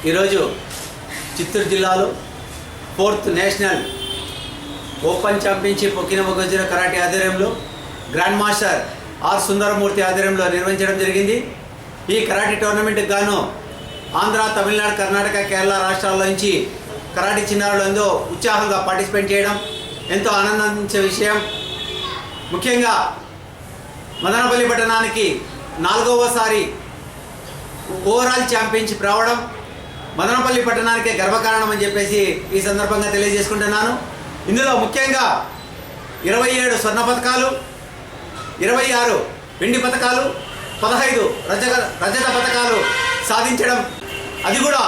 ఈరోజు చిత్తూరు జిల్లాలో 4th national open championship ఒకినమొగజుర కరాటే ఆధ్వర్యంలో గ్రాండ్ మాస్టర్ ఆర్ సుందరమూర్తి ఆధ్వర్యంలో నిర్వహించడం జరిగింది. ఈ కరాటే టోర్నమెంట్కి గాను ఆంధ్ర, తమిళనాడు, కర్ణాటక, కేరళ రాష్ట్రాల నుంచి కరాటే చిన్నారులు ఎంతో ఉత్సాహంగా పార్టిసిపేట్ చేయడం ఎంతో ఆనందించే విషయం. ముఖ్యంగా మదనపల్లి పట్టణానికి 4వసారి ఓవరాల్ ఛాంపియన్షిప్ రావడం మదనపల్లి పట్టణానికే గర్వకారణం అని చెప్పేసి ఈ సందర్భంగా తెలియజేసుకుంటున్నాను. ఇందులో ముఖ్యంగా 27 స్వర్ణ పథకాలు, 26 వెండి పథకాలు, 15 రజత పథకాలు సాధించడం, అది కూడా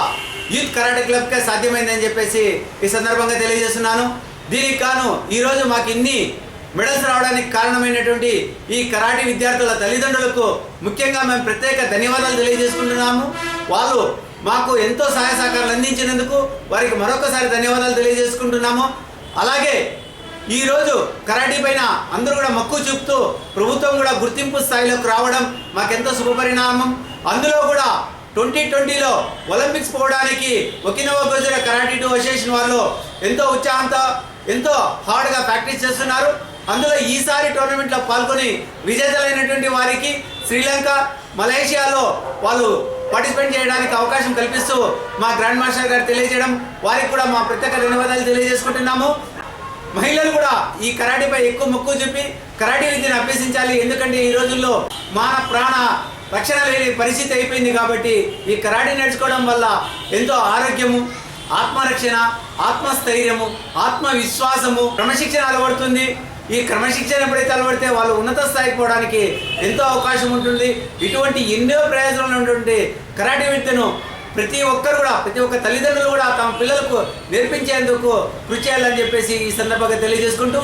యూత్ కరాటే క్లబ్కే సాధ్యమైందని చెప్పేసి ఈ సందర్భంగా తెలియజేస్తున్నాను. దీనికి గాను ఈరోజు మాకు ఇన్ని మెడల్స్ రావడానికి కారణమైనటువంటి ఈ కరాటే విద్యార్థుల తల్లిదండ్రులకు ముఖ్యంగా మేము ప్రత్యేక ధన్యవాదాలు తెలియజేసుకుంటున్నాము. వాళ్ళు మాకు ఎంతో సహాయ సహకారాలు అందించినందుకు వారికి మరొకసారి ధన్యవాదాలు తెలియజేసుకుంటున్నాము. అలాగే ఈరోజు కరాటే పైన అందరూ కూడా మక్కువ చూపుతూ ప్రభుత్వం కూడా గుర్తింపు స్థాయిలోకి రావడం మాకెంతో శుభపరిణామం. అందులో కూడా 2020లో ఒలింపిక్స్ పోవడానికి ఒకినమొగజుర కరాటే అసోసియేషన్ వాళ్ళు ఎంతో ఉత్సాహంతో ఎంతో హార్డ్గా ప్రాక్టీస్ చేస్తున్నారు. అందులో ఈసారి టోర్నమెంట్లో పాల్గొని విజేతలైనటువంటి వారికి శ్రీలంక, మలేషియాలో వాళ్ళు పార్టిసిపేట్ చేయడానికి అవకాశం కల్పిస్తూ మా గ్రాండ్ మాస్టర్ గారు తెలియజేయడం, వారికి కూడా మా ప్రత్యేక ధన్యవాదాలు తెలియజేసుకుంటున్నాము. మహిళలు కూడా ఈ కరాటేపై ఎక్కువ మక్కువ చూపి కరాటే విద్యను అభ్యసించాలి. ఎందుకంటే ఈ రోజుల్లో మాన ప్రాణ రక్షణ లేని పరిస్థితి అయిపోయింది. కాబట్టి ఈ కరాటే నేర్చుకోవడం వల్ల ఎంతో ఆరోగ్యము, ఆత్మరక్షణ, ఆత్మస్థైర్యము, ఆత్మవిశ్వాసము, క్రమశిక్షణ అలవడుతుంది. ఈ క్రమశిక్షణ ఎప్పుడైతే అలవడితే వాళ్ళు ఉన్నత స్థాయికి పోవడానికి ఎంతో అవకాశం ఉంటుంది. ఇటువంటి ఎన్నో ప్రయోజనాలు ఉన్నటువంటి కరాటే విద్యను ప్రతి ఒక్క తల్లిదండ్రులు కూడా తమ పిల్లలకు నేర్పించేందుకు కృషి చేయాలని చెప్పేసి ఈ సందర్భంగా తెలియజేసుకుంటూ